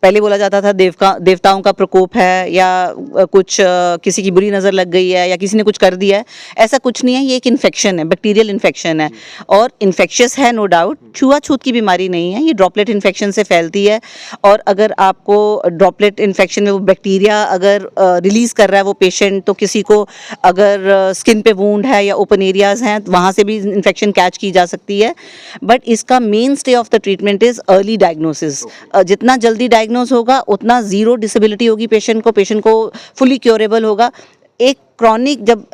पहले बोला जाता था देवताओं का प्रकोप है या कुछ किसी की बुरी नज़र लग गई है या किसी ने कुछ कर दिया है। ऐसा कुछ नहीं है, ये एक इन्फेक्शन है, बैक्टीरियल इन्फेक्शन है और इन्फेक्शियस है, नो डाउट। छुआछूत की बीमारी नहीं है, ये ड्रॉपलेट इन्फेक्शन से फैलती है। और अगर आपको ड्रॉपलेट इन्फेक्शन में वो बैक्टीरिया अगर रिलीज़ कर रहा है वो पेशेंट, तो किसी को अगर स्किन पे वूंड है या ओपन एरियाज़ हैं वहाँ से भी इन्फेक्शन कैच की जा सकती है। बट इसका main stay of the treatment is early diagnosis. जितना जल्दी डायग्नोज होगा उतना ज़ीरो डिसेबिलिटी होगी पेशेंट को फुली क्योरेबल होगा। एक क्रॉनिक जब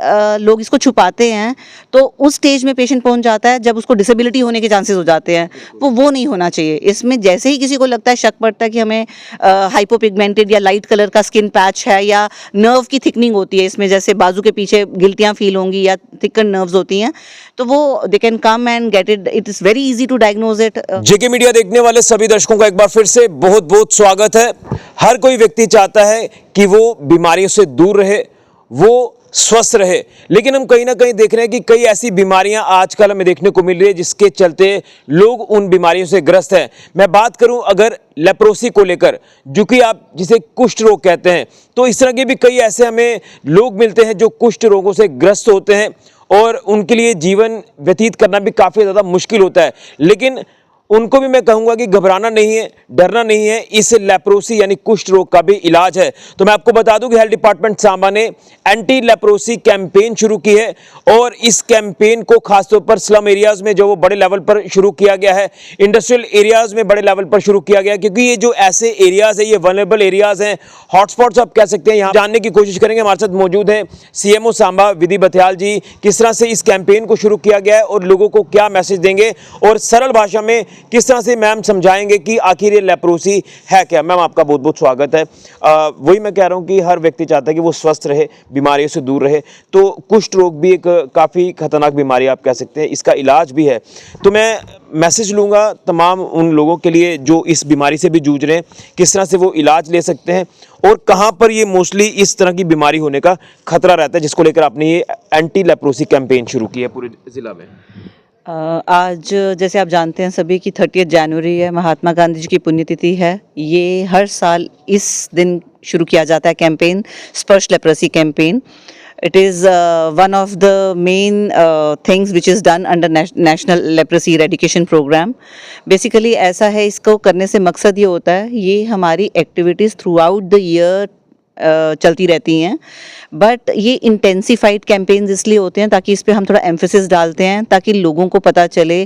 लोग इसको छुपाते हैं तो उस स्टेज में पेशेंट पहुंच जाता है जब उसको डिसेबिलिटी होने के चांसेस हो जाते हैं, वो नहीं होना चाहिए। इसमें जैसे ही किसी को लगता है, शक पड़ता है कि हमें हाइपोपिगमेंटेड या लाइट कलर का स्किन पैच है या नर्व की थिकनिंग होती है इसमें, जैसे बाजू के पीछे गिल्टियाँ फील होंगी या थिकन नर्व्स होती हैं, तो वो they can come and get it. It is very easy to diagnose it. JK media देखने वाले सभी दर्शकों का एक बार फिर से बहुत बहुत स्वागत है। हर कोई व्यक्ति चाहता है कि वो बीमारियों से दूर रहे, वो स्वस्थ रहे, लेकिन हम कहीं ना कहीं देख रहे हैं कि कई ऐसी बीमारियां आजकल हमें देखने को मिल रही है जिसके चलते लोग उन बीमारियों से ग्रस्त हैं। मैं बात करूं अगर लेप्रोसी को लेकर, जो कि आप जिसे कुष्ठ रोग कहते हैं, तो इस तरह के भी कई ऐसे हमें लोग मिलते हैं जो कुष्ठ रोगों से ग्रस्त होते हैं और उनके लिए जीवन व्यतीत करना भी काफ़ी ज़्यादा मुश्किल होता है। लेकिन उनको भी मैं कहूंगा कि घबराना नहीं है, डरना नहीं है। इस लेप्रोसी यानी कुष्ठ रोग का भी इलाज है। तो मैं आपको बता दूं कि हेल्थ डिपार्टमेंट सांबा ने एंटी लेप्रोसी कैंपेन शुरू की है और इस कैंपेन को खासतौर पर स्लम एरियाज में जो वो बड़े लेवल पर शुरू किया गया है, इंडस्ट्रियल एरियाज में बड़े लेवल पर शुरू किया गया है, क्योंकि ये जो ऐसे एरियाज है, ये वल्नरेबल एरियाज हैं, हॉटस्पॉट्स आप कह सकते हैं। यहाँ जानने की कोशिश करेंगे। हमारे साथ मौजूद हैं सीएमओ सांबा विधि बथियाल जी। किस तरह से इस कैंपेन को शुरू किया गया है और लोगों को क्या मैसेज देंगे और सरल भाषा में किस तरह से मैम समझाएंगे कि आखिर ये लेप्रोसी है क्या। मैम आपका बहुत बहुत स्वागत है। वही मैं कह रहा हूँ कि हर व्यक्ति चाहता है कि वो स्वस्थ रहे, बीमारियों से दूर रहे। तो कुष्ठ रोग भी एक काफ़ी खतरनाक बीमारी आप कह सकते हैं, इसका इलाज भी है। तो मैं मैसेज लूँगा तमाम उन लोगों के लिए जो इस बीमारी से भी जूझ रहे हैं, किस तरह से वो इलाज ले सकते हैं और कहाँ पर ये मोस्टली इस तरह की बीमारी होने का खतरा रहता है, जिसको लेकर आपने ये एंटी लेप्रोसी कैंपेन शुरू की है पूरे जिला में। आज जैसे आप जानते हैं सभी की 30 जनवरी है, महात्मा गांधी जी की पुण्यतिथि है। ये हर साल इस दिन शुरू किया जाता है कैंपेन, स्पर्श leprosy campaign. It is one of the main things which is done under National Leprosy Eradication Program. Basically ऐसा है, इसको करने से मकसद ये होता है, ये हमारी activities through out the year चलती रहती हैं, बट ये इंटेंसिफाइड कैंपेन्स इसलिए होते हैं ताकि इस पे हम थोड़ा एम्फेसिस डालते हैं, ताकि लोगों को पता चले,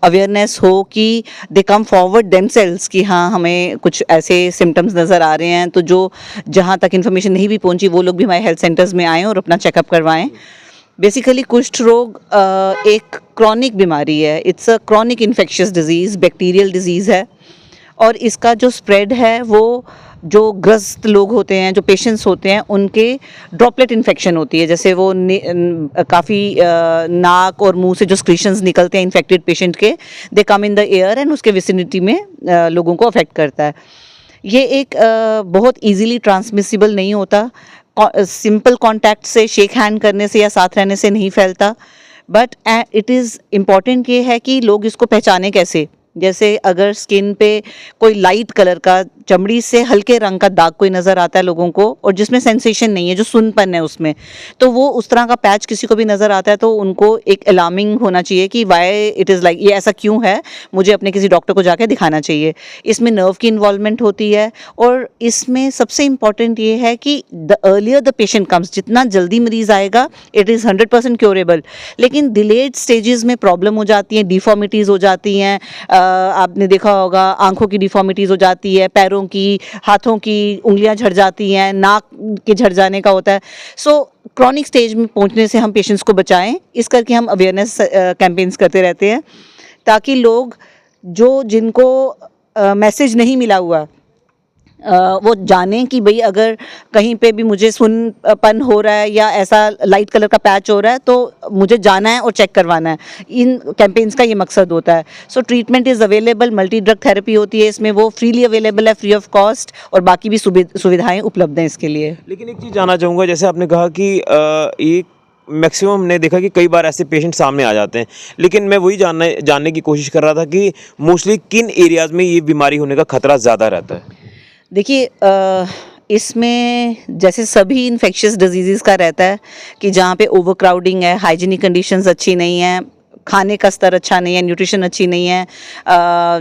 अवेयरनेस हो कि दे कम फॉरवर्ड देमसेल्व्स कि हाँ हमें कुछ ऐसे सिम्टम्स नज़र आ रहे हैं। तो जो जहाँ तक इन्फॉर्मेशन नहीं भी पहुँची वो लोग भी हमारे हेल्थ सेंटर्स में आएँ और अपना चेकअप करवाएँ। बेसिकली कुष्ठ रोग एक क्रॉनिक बीमारी है। It's a chronic infectious disease, bacterial disease है और इसका जो स्प्रेड है वो जो ग्रस्त लोग होते हैं, जो पेशेंट्स होते हैं, उनके ड्रॉपलेट इन्फेक्शन होती है। जैसे वो काफ़ी नाक और मुंह से जो स्क्रीशंस निकलते हैं इन्फेक्टेड पेशेंट के, दे कम इन द एयर एंड उसके विसिनिटी में लोगों को अफेक्ट करता है। ये एक बहुत इजीली ट्रांसमिसिबल नहीं होता, सिंपल कांटेक्ट से, शेक हैंड करने से या साथ रहने से नहीं फैलता। बट इट इज़ इम्पॉर्टेंट ये है कि लोग इसको पहचाने कैसे। जैसे अगर स्किन पे कोई लाइट कलर का, चमड़ी से हल्के रंग का दाग कोई नज़र आता है लोगों को और जिसमें सेंसेशन नहीं है, जो सुनपन है उसमें, तो वो उस तरह का पैच किसी को भी नज़र आता है तो उनको एक अलार्मिंग होना चाहिए कि वाई इट इज़ लाइक, ये ऐसा क्यों है, मुझे अपने किसी डॉक्टर को जाके दिखाना चाहिए। इसमें नर्व की इन्वॉल्वमेंट होती है और इसमें सबसे इम्पॉर्टेंट ये है कि the earlier the patient comes, जितना जल्दी मरीज़ आएगा इट इज़ 100% क्योरेबल। लेकिन डिलेड स्टेजेस में प्रॉब्लम हो जाती हैं, डिफॉर्मिटीज़ हो जाती हैं। आपने देखा होगा आंखों की डिफॉर्मिटीज़ हो जाती है, पैरों की, हाथों की उंगलियां झड़ जाती हैं, नाक के झड़ जाने का होता है। सो क्रॉनिक स्टेज में पहुंचने से हम पेशेंट्स को बचाएं, इस करके हम अवेयरनेस कैंपेन्स करते रहते हैं ताकि लोग जिनको मैसेज नहीं मिला हुआ वो जानें कि भाई अगर कहीं पे भी मुझे सुनपन हो रहा है या ऐसा लाइट कलर का पैच हो रहा है तो मुझे जाना है और चेक करवाना है। इन कैंपेन्स का ये मकसद होता है। सो treatment is available, multi drug therapy होती है इसमें, वो फ्रीली अवेलेबल है, फ्री ऑफ कॉस्ट, और बाकी भी सुविधाएँ उपलब्ध हैं इसके लिए। लेकिन एक चीज़ जानना चाहूँगा, जैसे आपने कहा कि एक मैक्सिमम हमने देखा कि कई बार ऐसे पेशेंट सामने आ जाते हैं, लेकिन मैं वही जानने की कोशिश कर रहा था कि मोस्टली किन एरियाज़ में ये बीमारी होने का खतरा ज़्यादा रहता है। देखिए इसमें जैसे सभी इन्फेक्शियस डिजीज़ का रहता है कि जहाँ पे ओवरक्राउडिंग है, हाइजीनिक कंडीशंस अच्छी नहीं है, खाने का स्तर अच्छा नहीं है, न्यूट्रिशन अच्छी नहीं है,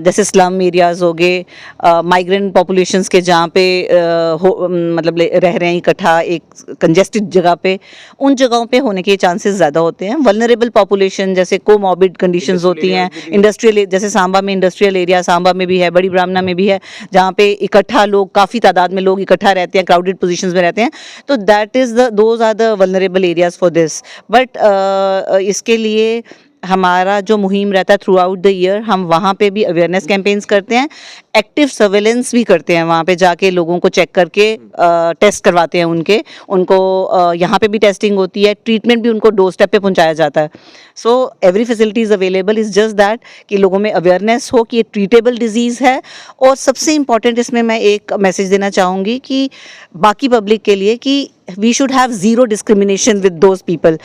जैसे स्लम एरियाज़ हो गए, माइग्रेंट पॉपुलेशंस के जहाँ पे मतलब रह रहे हैं इकट्ठा एक कंजेस्टेड जगह पे, उन जगहों पे होने के चांसेस ज़्यादा होते हैं। वल्नरेबल पॉपुलेशन जैसे कोमॉर्बिड कंडीशंस होती हैं, इंडस्ट्रियल जैसे सांबा में इंडस्ट्रियल एरिया, सांबा में भी है, बड़ी ब्राह्मणा में भी है, जहाँ पे इकट्ठा लोग काफ़ी तादाद में लोग इकट्ठा रहते हैं, क्राउडेड पोजीशंस में रहते हैं, तो that is those are the vulnerable areas for this. But इसके लिए हमारा जो मुहिम रहता है थ्रू आउट द ईयर, हम वहाँ पे भी अवेयरनेस कैंपेन्स करते हैं, एक्टिव सर्वेलेंस भी करते हैं, वहाँ पे जाके लोगों को चेक करके टेस्ट करवाते हैं उनको यहाँ पे भी टेस्टिंग होती है, ट्रीटमेंट भी उनको डोर स्टेप पे पहुँचाया जाता है। So every facility is available, is just that कि लोगों में अवेयरनेस हो कि ये ट्रीटेबल डिजीज़ है। और सबसे इम्पॉर्टेंट इसमें मैं एक मैसेज देना चाहूँगी कि बाकी पब्लिक के लिए कि we should have zero discrimination with those people.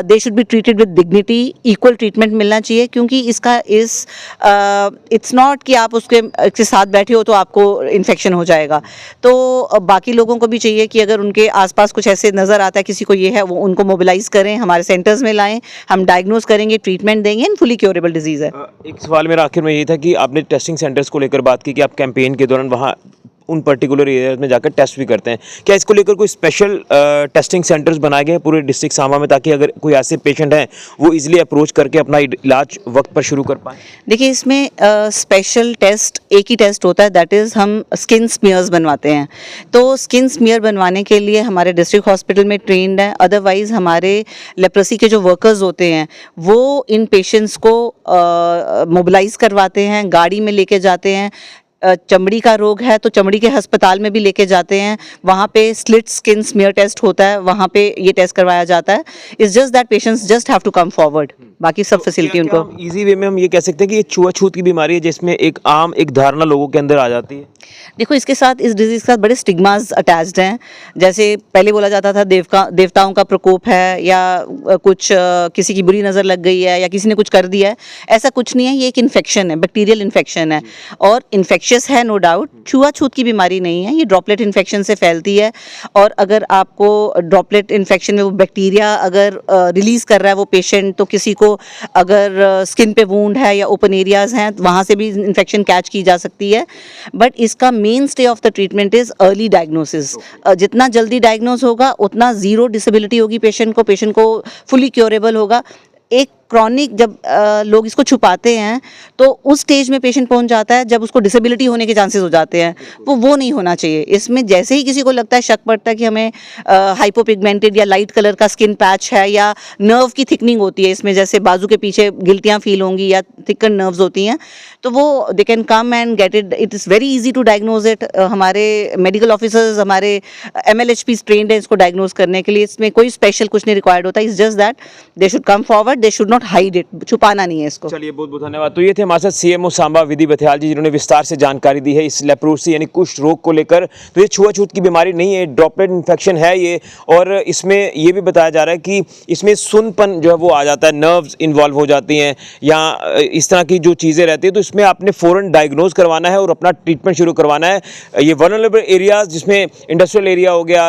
They should be treated with dignity, equal treatment मिलना चाहिए, क्योंकि इसका it's not कि आप उसके साथ बैठे हो तो आपको इन्फेक्शन हो जाएगा। तो बाकी लोगों को भी चाहिए कि अगर उनके आसपास कुछ ऐसे नज़र आता है किसी को ये है, वो उनको मोबिलाइज करें, हमारे सेंटर्स में लाएं, हम डायग्नोज करेंगे, ट्रीटमेंट देंगे, एंड फुली क्योरेबल डिजीज़ है। एक सवाल मेरा आखिर में ये था कि आपने टेस्टिंग सेंटर्स को लेकर बात की कि आप कैंपेन के दौरान वहाँ उन पर्टिकुलर एरियाज में जाकर टेस्ट भी करते हैं, क्या इसको लेकर कोई स्पेशल टेस्टिंग सेंटर्स बनाए गए हैं पूरे डिस्ट्रिक्ट सांबा में, ताकि अगर कोई ऐसे पेशेंट हैं वो इजीली अप्रोच करके अपना इलाज वक्त पर शुरू कर पाएँ? देखिए इसमें स्पेशल टेस्ट एक ही टेस्ट होता है, दैट इज़ हम स्किन स्मीयर्स बनवाते हैं। तो स्किन स्मीयर बनवाने के लिए हमारे डिस्ट्रिक्ट हॉस्पिटल में ट्रेंड है, अदरवाइज़ हमारे लेप्रोसी के जो वर्कर्स होते हैं वो इन पेशेंट्स को मोबिलाइज करवाते हैं, गाड़ी में लेके जाते हैं। चमड़ी का रोग है तो चमड़ी के अस्पताल में भी लेके जाते हैं, वहाँ पे स्लिट स्किन स्मीयर टेस्ट होता है, वहाँ पे ये टेस्ट करवाया जाता है। It's just that patients just have to come forward, बाकी सब फैसिलिटी उनको। इजी वे में हम ये कह सकते हैं कि ये छुआछूत की बीमारी है जिसमें एक धारणा लोगों के अंदर आ जाती है। देखो इसके साथ, इस डिजीज़ के साथ बड़े स्टिग्मास अटैच्ड हैं। जैसे पहले बोला जाता था देवताओं का प्रकोप है, या कुछ किसी की बुरी नज़र लग गई है, या किसी ने कुछ कर दिया है। ऐसा कुछ नहीं है, ये एक इन्फेक्शन है, बैक्टीरियल इन्फेक्शन है, और इन्फेक्शियस है नो डाउट। छुआछूत की बीमारी नहीं है, ये ड्रॉपलेट इन्फेक्शन से फैलती है। और अगर आपको ड्रॉपलेट इन्फेक्शन में वो बैक्टीरिया अगर रिलीज़ कर रहा है वो पेशेंट, तो किसी को अगर स्किन पे वूंड है या ओपन एरियाज़ हैं तो वहाँ से भी इन्फेक्शन कैच की जा सकती है। बट इसका main stay of the treatment is early diagnosis. जितना जल्दी डायग्नोस होगा उतना ज़ीरो डिसेबिलिटी होगी पेशेंट को फुली क्योरेबल होगा। एक क्रॉनिक जब लोग इसको छुपाते हैं तो उस स्टेज में पेशेंट पहुंच जाता है जब उसको डिसेबिलिटी होने के चांसेस हो जाते हैं, वो नहीं होना चाहिए। इसमें जैसे ही किसी को लगता है, शक पड़ता है कि हमें हाइपोपिगमेंटेड या लाइट कलर का स्किन पैच है, या नर्व की थिकनिंग होती है इसमें, जैसे बाजू के पीछे गिल्टियाँ फील होंगी या थिकन नर्व्स होती हैं, तो वो they can come and get it. It is very easy to diagnose it. हमारे मेडिकल ऑफिसर्स, हमारे MLHP ट्रेंड है इसको डायग्नोज करने के लिए। इसमें कोई स्पेशल कुछ नहीं रिक्वायर्ड होता। It's just that they should come forward, they should not hide it, छुपाना नहीं है इसको। चलिए बहुत बहुत धन्यवाद। तो ये थे हमारे साथ CMO सांबा विधि बथियाल जी, जिन्होंने विस्तार से जानकारी दी है इस लेप्रोसी यानी कुष्ठ रोग को लेकर। तो ये छुआछूत की बीमारी नहीं है, ड्रॉपलेट इन्फेक्शन है ये। और इसमें ये भी बताया जा रहा है कि इसमें सुनपन जो है वो आ जाता है, नर्व्स इन्वॉल्व हो जाती हैं, या इस तरह की जो चीज़ें रहती हैं, तो इसमें आपने फ़ौरन डायग्नोज करवाना है और अपना ट्रीटमेंट शुरू करवाना है। ये वल्नरेबल एरियाज जिसमें इंडस्ट्रियल एरिया हो गया,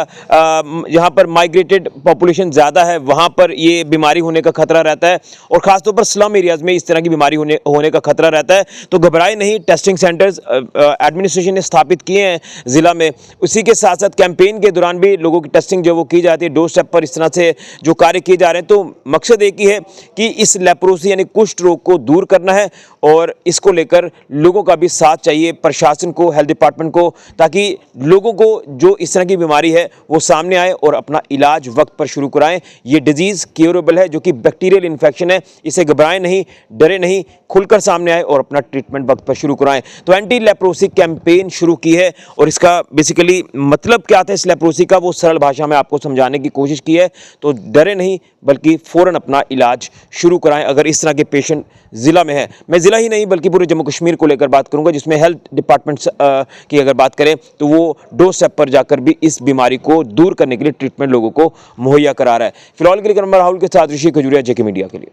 यहाँ पर माइग्रेटेड पॉपुलेशन ज़्यादा है, वहाँ पर ये बीमारी होने का खतरा रहता है। और खासतौर पर स्लम एरियाज में इस तरह की बीमारी होने का खतरा रहता है। तो घबराए नहीं, टेस्टिंग सेंटर्स एडमिनिस्ट्रेशन ने स्थापित किए हैं ज़िला में। उसी के साथ साथ कैंपेन के दौरान भी लोगों की टेस्टिंग जो वो की जाती है, डोर स्टेप पर इस तरह से जो कार्य किए जा रहे हैं। तो मकसद एक ही है कि इस लेप्रोसी यानी कुष्ठ रोग को दूर करना है, और इसको लेकर लोगों का भी साथ चाहिए, प्रशासन को, हेल्थ डिपार्टमेंट को, ताकि लोगों को जो इस तरह की बीमारी है वो सामने आए और अपना इलाज वक्त पर शुरू कराएं। ये डिजीज़ क्योरेबल है, जो कि बैक्टीरियल इन्फेक्शन है। इसे घबराएं नहीं, डरे नहीं, खुलकर सामने आए और अपना ट्रीटमेंट वक्त पर शुरू कराएं। तो एंटी लेप्रोसी कैंपेन शुरू की है, और इसका बेसिकली मतलब क्या था इस लेप्रोसी का, वो सरल भाषा में आपको समझाने की कोशिश की है। तो डरे नहीं, बल्कि फ़ौरन अपना इलाज शुरू कराएं अगर इस तरह के पेशेंट ज़िला में है। मैं ज़िला ही नहीं बल्कि पूरे जम्मू कश्मीर को लेकर बात करूंगा, जिसमें हेल्थ डिपार्टमेंट की अगर बात करें तो वो डोर स्टेप पर जाकर भी इस बीमारी को दूर करने के लिए ट्रीटमेंट लोगों को मुहैया करा रहा है। फिलहाल के लिए राहुल के साथ ऋषि खजूरिया, JK मीडिया के लिए।